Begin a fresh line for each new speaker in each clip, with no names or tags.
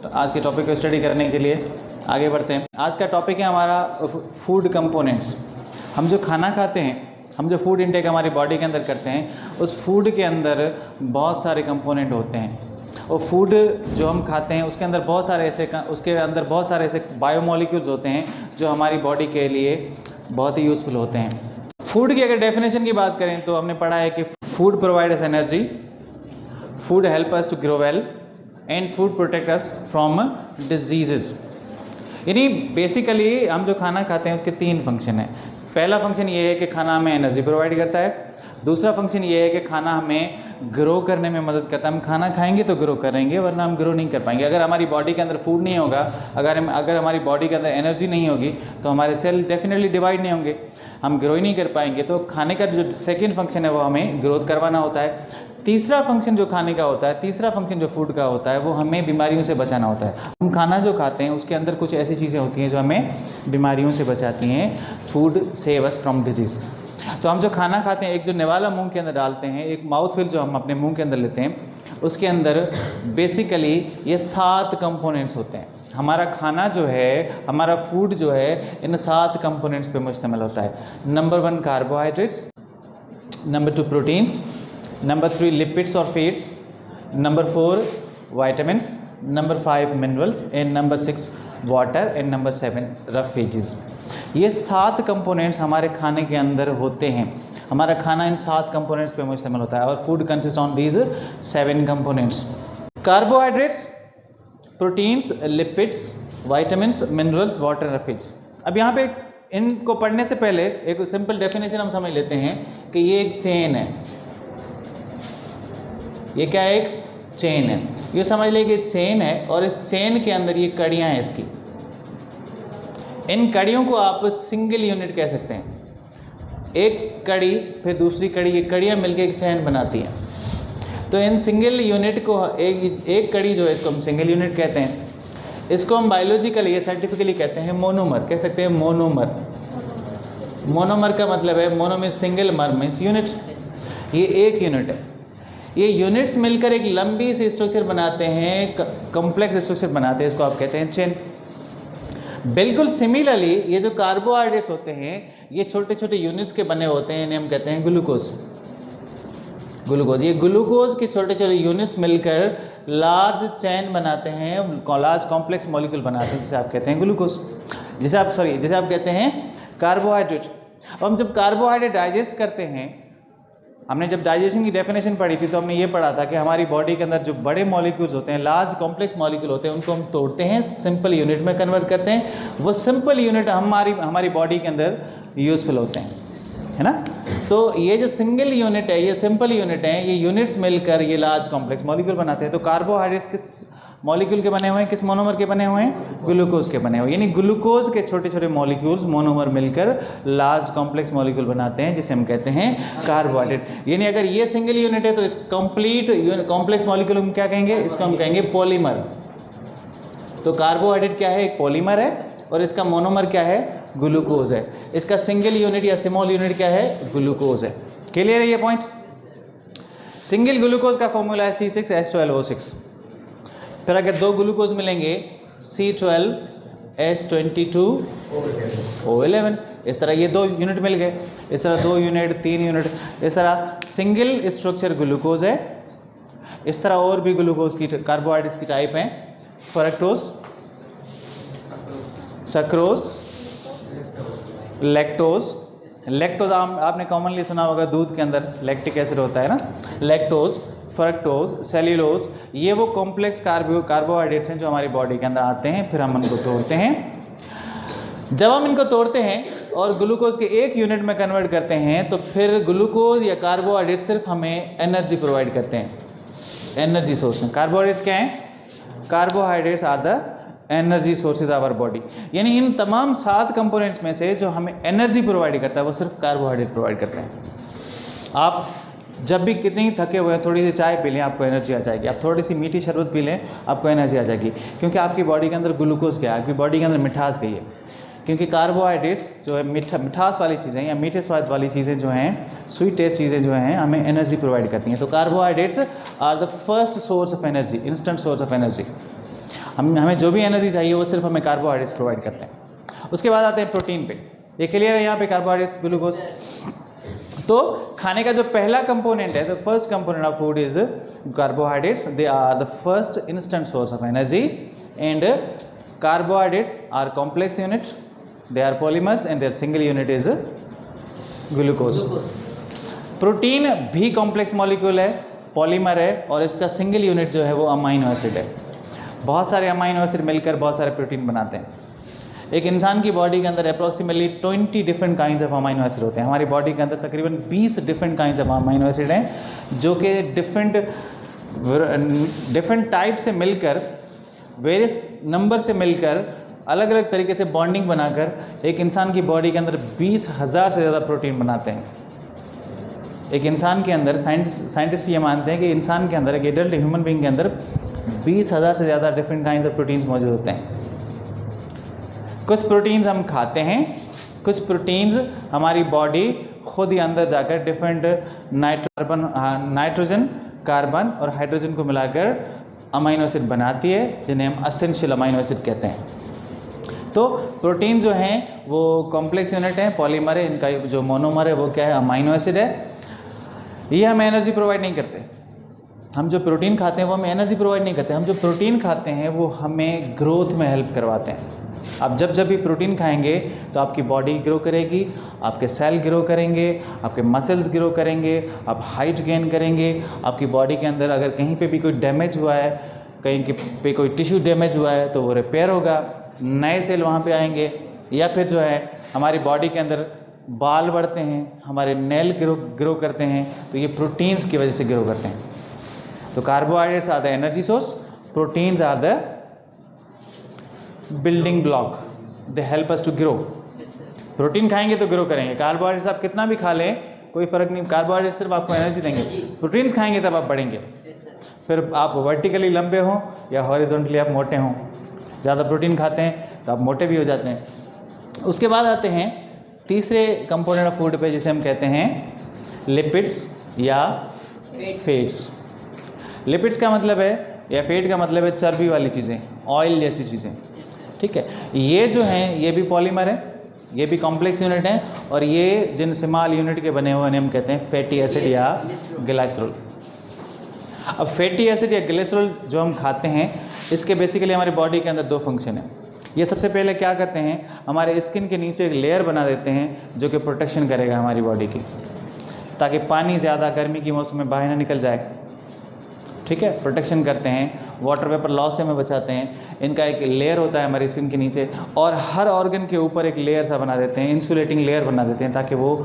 आज के टॉपिक को स्टडी करने के लिए आगे बढ़ते हैं। आज का टॉपिक है हमारा फूड कंपोनेंट्स। हम जो खाना खाते हैं, हम जो फूड इंटेक हमारी बॉडी के अंदर करते हैं, उस फूड के अंदर बहुत सारे कंपोनेंट होते हैं। और फूड जो हम खाते हैं उसके अंदर बहुत सारे ऐसे बायोमोलिक्यूल्स होते हैं जो हमारी बॉडी के लिए बहुत ही यूज़फुल होते हैं। फूड की अगर डेफिनेशन की बात करें तो हमने पढ़ा है कि food provide us energy, food help us to grow well and food protect us from diseases. यानी बेसिकली हम जो खाना खाते हैं उसके 3 फंक्शन हैं। पहला फंक्शन ये है कि खाना हमें एनर्जी प्रोवाइड करता है। दूसरा फंक्शन ये है कि खाना हमें ग्रो करने में मदद करता है। हम खाना खाएंगे तो ग्रो करेंगे, वरना हम ग्रो नहीं कर पाएंगे। अगर हमारी बॉडी के अंदर फूड नहीं होगा, अगर हमारी बॉडी के अंदर एनर्जी नहीं होगी तो हमारे सेल डेफिनेटली डिवाइड नहीं होंगे, हम ग्रो ही नहीं कर पाएंगे। तो खाने का जो सेकेंड फंक्शन है वो हमें ग्रोथ करवाना होता है। तीसरा फंक्शन जो खाने का होता है, तीसरा फंक्शन जो फूड का होता है, वो हमें बीमारियों से बचाना होता है। हम खाना जो खाते हैं उसके अंदर कुछ ऐसी चीज़ें होती हैं जो हमें बीमारियों से बचाती हैं। Food save us from disease. तो हम जो खाना खाते हैं, एक जो निवाला मुंह के अंदर डालते हैं, एक माउथ फिल जो हम अपने मुंह के अंदर लेते हैं, उसके अंदर बेसिकली ये 7 कंपोनेंट्स होते हैं। हमारा खाना जो है, हमारा फूड जो है, इन 7 कंपोनेंट्स पे मुश्तमिल होता है। Number 1 carbohydrates, number 2 proteins, number 3 lipids और fats, number 4 vitamins, number 5 minerals and number 6 water and number 7 roughages. ये 7 कंपोनेंट्स हमारे खाने के अंदर होते हैं। हमारा खाना इन 7 कंपोनेंट्स पे मुश्तमिल होता है और food consist on these 7 components. Carbohydrates, proteins, lipids, vitamins, minerals, water, roughage. अब यहाँ पे इनको पढ़ने से पहले एक सिंपल डेफिनेशन हम समझ लेते हैं कि ये एक चेन है। ये क्या है? एक चेन है। ये समझ लें कि चेन है और इस चेन के अंदर ये कड़ियाँ हैं इसकी। इन कड़ियों को आप सिंगल यूनिट कह सकते हैं। एक कड़ी फिर दूसरी कड़ी, ये कड़ियाँ मिलकर एक चेन बनाती हैं। तो इन सिंगल यूनिट को एक कड़ी जो है इसको हम सिंगल यूनिट कहते हैं। इसको हम बायोलॉजिकली या साइंटिफिकली कहते हैं मोनोमर, कह सकते हैं मोनोमर। मोनोमर का मतलब है, मोनो में सिंगल, मर मीन्स यूनिट। ये एक यूनिट है। ये यूनिट्स मिलकर एक लंबी सी स्ट्रक्चर बनाते हैं, कॉम्प्लेक्स स्ट्रक्चर बनाते हैं, इसको आप कहते हैं चेन। बिल्कुल सिमिलरली ये जो कार्बोहाइड्रेट्स होते हैं ये छोटे छोटे यूनिट्स के बने होते हैं, इन्हें हम कहते हैं ग्लूकोज। ये ग्लूकोज के छोटे छोटे यूनिट्स मिलकर लार्ज चेन बनाते हैं, लार्ज कॉम्प्लेक्स मॉलिक्यूल बनाते हैं, जिसे आप कहते हैं ग्लूकोज, जिसे आप कहते हैं कार्बोहाइड्रेट। अब हम जब कार्बोहाइड्रेट डाइजेस्ट करते हैं, हमने जब डाइजेशन की डेफिनेशन पढ़ी थी तो हमने ये पढ़ा था कि हमारी बॉडी के अंदर जो बड़े मॉलिक्यूल्स होते हैं, लार्ज कॉम्प्लेक्स मॉलिक्यूल होते हैं, उनको हम तोड़ते हैं, सिंपल यूनिट में कन्वर्ट करते हैं। वो सिंपल यूनिट हमारी बॉडी के अंदर यूज़फुल होते हैं, है ना। तो ये जो सिंगल यूनिट है, ये सिंपल यूनिट है, ये यूनिट्स मिलकर ये लार्ज कॉम्प्लेक्स मॉलिक्यूल बनाते हैं। तो कार्बोहाइड्रेट्स किस मॉलिक्यूल के बने हुए हैं? किस मोनोमर के बने हुए हैं? ग्लूकोज के बने हुए। यानी ग्लूकोज के छोटे छोटे मॉलिक्यूल्स मोनोमर मिलकर लार्ज कॉम्प्लेक्स मॉलिक्यूल बनाते हैं, जिसे हम कहते हैं कार्बोहाइड्रेट। यानी अगर ये सिंगल यूनिट है तो इस कंप्लीट कॉम्प्लेक्स मॉलिक्यूल हम क्या कहेंगे? इसको हम कहेंगे पॉलीमर। तो कार्बोहाइड्रेट क्या है? एक पॉलीमर है और इसका मोनोमर क्या है? ग्लूकोज है। इसका सिंगल यूनिट या स्मॉल यूनिट क्या है? ग्लूकोज है। क्लियर है ये पॉइंट? सिंगल ग्लूकोज का फॉर्मूला है C6H12O6। फिर अगर 2 ग्लूकोज मिलेंगे C12H22O11। इस तरह ये 2 यूनिट मिल गए, इस तरह 2 यूनिट, 3 यूनिट, इस तरह सिंगल स्ट्रक्चर ग्लूकोज है। इस तरह और भी ग्लूकोज की कार्बोहाइड्रेट्स की टाइप हैं, फ्रक्टोज, सक्रोज, लैक्टोज। लैक्टोज आपने कॉमनली सुना होगा, दूध के अंदर लैक्टिक एसिड होता है ना। लैक्टोज, फ्रक्टोज, सेल्यूलोज, ये वो कॉम्प्लेक्स कार्बोहाइड्रेट्स हैं जो हमारी बॉडी के अंदर आते हैं। फिर हम उनको तोड़ते हैं। जब हम इनको तोड़ते हैं और ग्लूकोज के एक यूनिट में कन्वर्ट करते हैं तो फिर ग्लूकोज या कार्बोहाइड्रेट सिर्फ हमें एनर्जी प्रोवाइड करते हैं, एनर्जी सोर्स हैं। कार्बोहाइड्रेट्स क्या हैं? Carbohydrates are the energy sources of our body. यानी इन तमाम 7 कंपोनेंट्स में से जो हमें एनर्जी प्रोवाइड करता है वो सिर्फ कार्बोहाइड्रेट प्रोवाइड करते हैं। आप जब भी कितनी थके हुए हैं, थोड़ी सी चाय पी लें, आपको एनर्जी आ जाएगी। आप थोड़ी सी मीठी शरबत पी लें, आपको एनर्जी आ जाएगी। क्योंकि आपकी बॉडी के अंदर ग्लूकोज क्या है? आपकी बॉडी के अंदर मिठास गई है। क्योंकि कार्बोहाइड्रेट्स जो है मिठास वाली चीज़ें या मीठे स्वाद वाली चीज़ें जो हैं, स्वीट टेस्ट चीज़ें जो हैं, हमें एनर्जी प्रोवाइड करती हैं। तो carbohydrates are the first source of energy, instant source of energy. हमें जो भी एनर्जी चाहिए वो सिर्फ हमें कार्बोहाइड्रेट्स प्रोवाइड करते हैं। उसके बाद आते हैं प्रोटीन पे। ये क्लियर है यहाँ पे, कार्बोहाइड्रेट्स, ग्लूकोज। तो खाने का जो पहला कंपोनेंट है, the first component of food is carbohydrates. They are the first instant source of energy and carbohydrates are complex unit, they are polymers and their single unit is glucose. Protein भी complex molecule है, polymer है, और इसका single unit जो है वो amino acid है। बहुत सारे अमाइनो एसिड मिलकर बहुत सारे प्रोटीन बनाते हैं। एक इंसान की बॉडी के अंदर approximately 20 different kinds of amino acid होते हैं। हमारी बॉडी के अंदर तकरीबन 20 different kinds of amino acid हैं, जो कि डिफरेंट टाइप से मिलकर, वेरियस नंबर से मिलकर, अलग अलग तरीके से बॉन्डिंग बनाकर एक इंसान की बॉडी के अंदर 20,000 से ज़्यादा प्रोटीन बनाते हैं। एक इंसान के अंदर साइंटिस्ट ये मानते हैं कि इंसान के अंदर, एक एडल्ट ह्यूमन बीइंग के अंदर 20,000 से ज़्यादा डिफरेंट काइंड्स ऑफ प्रोटीन्स मौजूद होते हैं। कुछ प्रोटीन्स हम खाते हैं, कुछ प्रोटीन्स हमारी बॉडी खुद ही अंदर जाकर डिफरेंट नाइट्रोजन, कार्बन और हाइड्रोजन को मिलाकर अमाइनो एसिड बनाती है, जिन्हें हम एसेंशियल अमाइनो एसिड कहते हैं। तो प्रोटीन जो हैं वो कॉम्प्लेक्स यूनिट हैं, पॉलीमर है, इनका जो मोनोमर है वो क्या है, अमाइनो एसिड है। ये हमें एनर्जी प्रोवाइड नहीं करते। हम जो प्रोटीन खाते हैं वो हमें एनर्जी प्रोवाइड नहीं करते। हम जो प्रोटीन खाते हैं वो हमें ग्रोथ में हेल्प करवाते हैं। आप जब भी प्रोटीन खाएंगे तो आपकी बॉडी ग्रो करेगी, आपके सेल ग्रो करेंगे, आपके मसल्स ग्रो करेंगे, आप हाइट गेन करेंगे। आपकी बॉडी के अंदर अगर कहीं पे भी कोई डैमेज हुआ है, कहीं पे कोई टिश्यू डैमेज हुआ है तो वो रिपेयर होगा, नए सेल वहाँ पे आएंगे। या फिर जो है हमारी बॉडी के अंदर बाल बढ़ते हैं, हमारे नेल ग्रो करते हैं, तो ये प्रोटीन्स की वजह से ग्रो करते हैं। तो carbohydrates are the energy source, proteins are the building block, they help us to grow. Protein खाएंगे तो ग्रो करेंगे, कार्बोहाइड्रेट्स आप कितना भी खा लें कोई फ़र्क नहीं, कार्बोहाइड्रेट्स सिर्फ आपको एनर्जी देंगे। प्रोटीन्स खाएंगे तब आप बढ़ेंगे, फिर आप वर्टिकली लंबे हों या हॉरिजॉन्टली आप मोटे हों। ज़्यादा प्रोटीन खाते हैं तो आप मोटे भी हो जाते हैं। उसके बाद आते हैं तीसरे कंपोनेंट ऑफ फूड पे, जिसे हम कहते हैं लिपिड्स या फैट्स। लिपिड्स का मतलब है, या फैट का मतलब है चर्बी वाली चीज़ें, ऑयल जैसी चीज़ें, ठीक है। ये जो हैं ये भी पॉलीमर है, ये भी कॉम्प्लेक्स यूनिट हैं, और ये जिन स्मॉल यूनिट के बने हुए हम कहते हैं फैटी एसिड या ग्लाइसरॉल। अब फैटी एसिड या ग्लिसरॉल जो हम खाते हैं, इसके बेसिकली हमारी बॉडी के अंदर दो फंक्शन है। ये सबसे पहले क्या करते हैं, हमारे स्किन के नीचे एक लेयर बना देते हैं जो कि प्रोटेक्शन करेगा हमारी बॉडी की, ताकि पानी ज़्यादा गर्मी के मौसम में बाहर ना निकल जाए, ठीक है। प्रोटेक्शन करते हैं, वाटर वेपर लॉस से हमें बचाते हैं। इनका एक लेयर होता है हमारी स्किन के नीचे, और हर ऑर्गन के ऊपर एक लेयर सा बना देते हैं, इंसुलेटिंग लेयर बना देते हैं, ताकि वो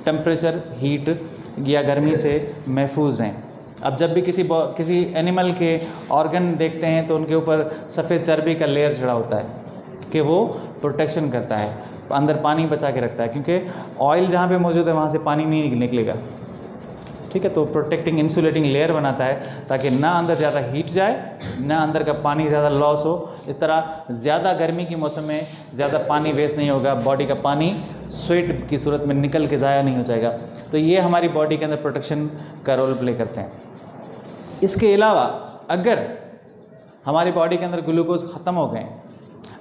टेम्परेचर, हीट या गर्मी से महफूज रहें। अब जब भी किसी एनिमल के ऑर्गन देखते हैं तो उनके ऊपर सफ़ेद चर्बी का लेयर चढ़ा होता है कि वो प्रोटेक्शन करता है, अंदर पानी बचा के रखता है, क्योंकि ऑयल जहाँ पे मौजूद है वहाँ से पानी नहीं निकलेगा, ठीक है। तो प्रोटेक्टिंग इंसुलेटिंग लेयर बनाता है ताकि ना अंदर ज़्यादा हीट जाए, ना अंदर का पानी ज़्यादा लॉस हो। इस तरह ज़्यादा गर्मी के मौसम में ज़्यादा पानी वेस्ट नहीं होगा, बॉडी का पानी स्वेट की सूरत में निकल के ज़ाया नहीं हो जाएगा। तो ये हमारी बॉडी के अंदर प्रोटेक्शन का रोल प्ले करते हैं। इसके अलावा अगर हमारी बॉडी के अंदर ग्लूकोज ख़त्म हो गए,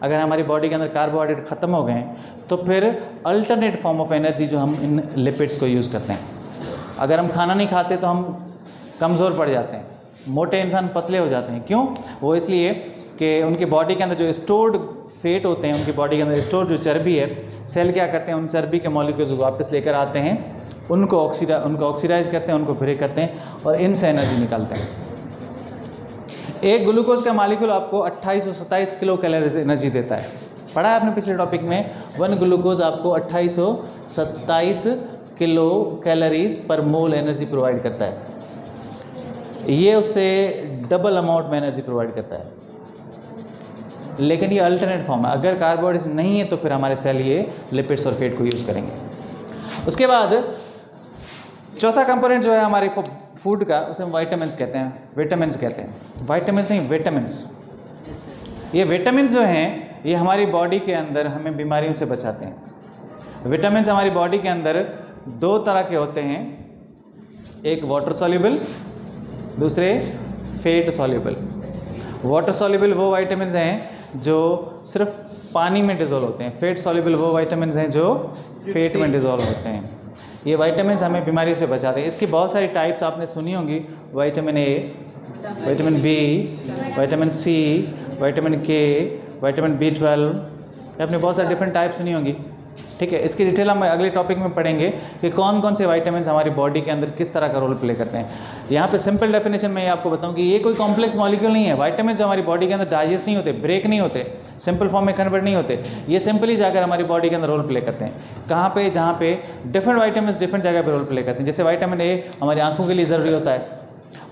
अगर हमारी बॉडी के अंदर कार्बोहाइड्रेट ख़त्म हो गए, तो फिर अल्टरनेट फॉर्म ऑफ एनर्जी जो हम इन लिपिड्स को यूज़ करते हैं। अगर हम खाना नहीं खाते तो हम कमज़ोर पड़ जाते हैं, मोटे इंसान पतले हो जाते हैं। क्यों? वो इसलिए कि उनकी बॉडी के अंदर जो स्टोर्ड फैट होते हैं, उनकी बॉडी के अंदर स्टोर्ड जो चर्बी है, सेल क्या करते हैं, उन चर्बी के मॉलिक्यूल्स को वापस लेकर आते हैं, उनको ऑक्सीडाइज करते हैं, उनको ब्रेक करते हैं और इनसे एनर्जी निकालते हैं। एक ग्लूकोज का मॉलिक्यूल आपको 2827 किलो कैलोरीज एनर्जी देता है। पढ़ा है आपने पिछले टॉपिक में, 1 ग्लूकोज आपको 2827 किलो कैलोरीज पर मोल एनर्जी प्रोवाइड करता है। ये उससे डबल अमाउंट में एनर्जी प्रोवाइड करता है, लेकिन ये अल्टरनेट फॉर्म है। अगर कार्बोहाइड्रेट नहीं है तो फिर हमारे सेल ये लिपिड्स और फैट को यूज़ करेंगे। उसके बाद चौथा कंपोनेंट जो है हमारे फूड का, उसे हम विटामिन्स कहते हैं। विटामिन्स कहते हैं, विटामिन्स नहीं, विटामिन्स। ये विटामिन्स जो हैं ये हमारी बॉडी के अंदर हमें बीमारियों से बचाते हैं। विटामिन्स हमारी बॉडी के अंदर दो तरह के होते हैं, एक वाटर सॉल्युबल, दूसरे फैट सॉल्युबल। वाटर सॉल्युबल वो वाइटामिन हैं जो सिर्फ पानी में डिज़ोल्व होते हैं, फैट सॉल्युबल वो वाइटामिन हैं जो फैट में डिज़ोल्व होते हैं। ये वाइटामिन हमें बीमारी से बचाते हैं। इसकी बहुत सारी टाइप्स आपने सुनी होंगी, vitamin A, vitamin B, vitamin C, vitamin K, vitamin B12, आपने बहुत सारे डिफरेंट टाइप सुनी होंगी। ठीक है, इसकी डिटेल हम अगले टॉपिक में पढ़ेंगे कि कौन कौन से वाइटामिन हमारी बॉडी के अंदर किस तरह का रोल प्ले करते हैं। यहाँ पे सिंपल डेफिनेशन में आपको बताऊँ कि ये कोई कॉम्प्लेक्स मॉलिक्यूल नहीं है। वाइटामिन जो हमारी बॉडी के अंदर डाइजेस्ट नहीं होते, ब्रेक नहीं होते, सिंपल फॉर्म में कन्वर्ट नहीं होते, ये सिंपली जाकर हमारी बॉडी के अंदर रोल प्ले करते हैं। कहाँ पे? जहाँ पे डिफरेंट वाइटामिन डिफरेंट जगह पर रोल प्ले करते हैं। जैसे विटामिन ए हमारी आँखों के लिए ज़रूरी होता है,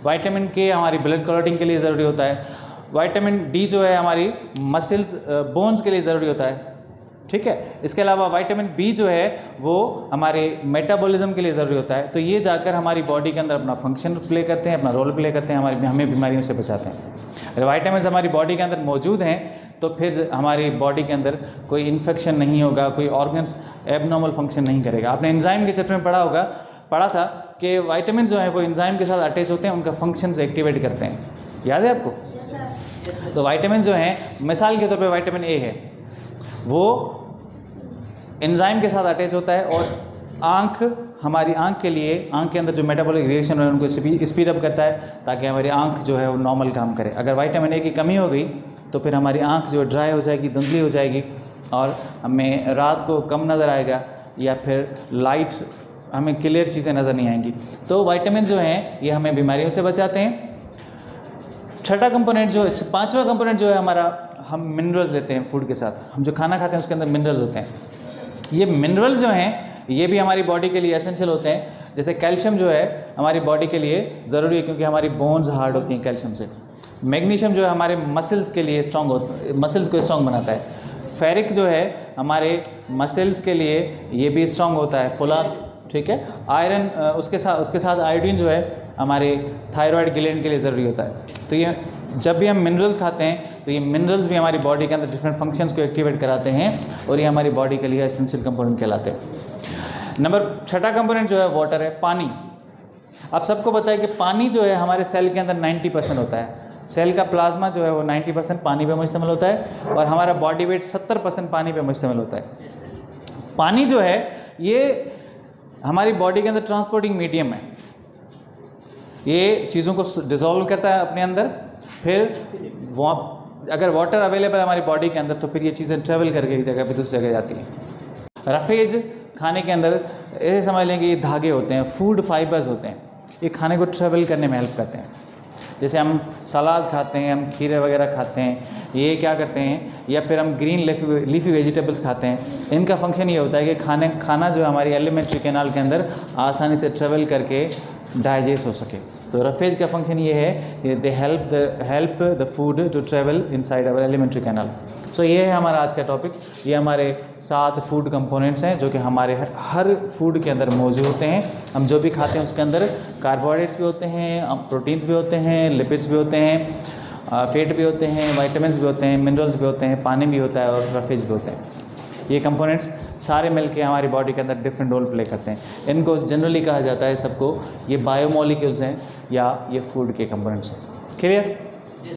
विटामिन के हमारी ब्लड क्लॉटिंग के लिए ज़रूरी होता है, विटामिन डी जो है हमारी मसल्स बोन्स के लिए ज़रूरी होता है। ठीक है, इसके अलावा विटामिन बी जो है वो हमारे मेटाबॉलिज्म के लिए ज़रूरी होता है। तो ये जाकर हमारी बॉडी के अंदर अपना फंक्शन प्ले करते हैं, अपना रोल प्ले करते हैं, हमें बीमारियों से बचाते हैं। अगर विटामिन हमारी बॉडी के अंदर मौजूद हैं तो फिर हमारी बॉडी के अंदर कोई इन्फेक्शन नहीं होगा, कोई ऑर्गन्स एबनॉर्मल फंक्शन नहीं करेगा। आपने एंजाइम के चैप्टर में पढ़ा था कि विटामिन जो है वो एंजाइम के साथ अटैच होते हैं, उनका फंक्शन से एक्टिवेट करते हैं। याद है आपको? तो विटामिन जो हैं, मिसाल के तौर पे विटामिन ए है, वो एंजाइम के साथ अटैच होता है और हमारी आँख के लिए, आँख के अंदर जो मेटाबॉलिक रिएक्शन है उनको स्पीड अप करता है ताकि हमारी आँख जो है वो नॉर्मल काम करे। अगर विटामिन ए की कमी हो गई तो फिर हमारी आँख जो ड्राई हो जाएगी, धुंधली हो जाएगी और हमें रात को कम नज़र आएगा या फिर लाइट, हमें क्लियर चीज़ें नज़र नहीं आएंगी। तो विटामिन जो हैं ये हमें बीमारियों से बचाते हैं। छठा कंपोनेंट जो, पांचवा कंपोनेंट जो है हमारा, हम मिनरल्स लेते हैं फूड के साथ। हम जो खाना खाते हैं उसके अंदर मिनरल्स होते हैं। ये मिनरल्स जो हैं ये भी हमारी बॉडी के लिए एसेंशियल होते हैं। जैसे कैल्शियम जो है हमारी बॉडी के लिए ज़रूरी है क्योंकि हमारी बोन्स हार्ड होती हैं कैल्शियम से। मैग्नीशियम जो है हमारे मसल्स के लिए मसल्स को स्ट्रॉन्ग बनाता है। फेरिक जो है हमारे मसल्स के लिए ये भी स्ट्रॉन्ग होता है, फुलाद। ठीक है, आयरन उसके साथ आयोडीन जो है हमारे थायराइड ग्लैंड के लिए ज़रूरी होता है। तो ये जब भी हम मिनरल्स खाते हैं तो ये मिनरल्स भी हमारी बॉडी के अंदर डिफरेंट फंक्शंस को एक्टिवेट कराते हैं और ये हमारी बॉडी के लिए एसेंशियल कंपोनेंट कहलाते हैं। छठा कंपोनेंट जो है वाटर है, पानी। आप सबको पता है कि पानी जो है हमारे सेल के अंदर 90% होता है। सेल का प्लाज्मा जो है वो 90% पानी पे मुश्तमिल होता है और हमारा बॉडी वेट 70% पानी पे मुश्तमिल होता है। पानी जो है ये हमारी बॉडी के अंदर ट्रांसपोर्टिंग मीडियम है। ये चीज़ों को डिज़ोल्व करता है अपने अंदर, फिर अगर वाटर अवेलेबल है हमारी बॉडी के अंदर तो फिर ये चीज़ें ट्रेवल करके एक जगह पे दूसरी जगह जाती हैं। रफेज खाने के अंदर ऐसे समझ लें कि ये धागे होते हैं, फूड फाइबर्स होते हैं, ये खाने को ट्रेवल करने में हेल्प करते हैं। जैसे हम सलाद खाते हैं, हम खीरे वगैरह खाते हैं, ये क्या करते हैं, या फिर हम ग्रीन लीफी वेजिटेबल्स खाते हैं। इनका फंक्शन ये होता है कि खाना जो है हमारी एलिमेंट्री कैनाल के अंदर आसानी से ट्रेवल करके डाइजेस्ट हो सके। तो रफेज का फंक्शन ये है, they help the food to travel inside our alimentary canal. So ये है हमारा आज का टॉपिक। ये हमारे 7 फूड कंपोनेंट्स हैं जो कि हमारे हर फूड के अंदर मौजूद होते हैं। हम जो भी खाते हैं उसके अंदर कार्बोहाइड्रेट्स भी होते हैं, प्रोटीन्स भी होते हैं, लिपिड्स भी होते हैं, फैट भी होते हैं, विटामिन्स भी होते हैं, मिनरल्स भी होते हैं, पानी भी होता है और रफेज भी होते हैं। ये कंपोनेंट्स सारे मिलके हमारी बॉडी के अंदर डिफरेंट रोल प्ले करते हैं। इनको जनरली कहा जाता है सबको, ये बायोमोलिक्यूल्स हैं या ये फूड के कंपोनेंट्स हैं। क्लियर?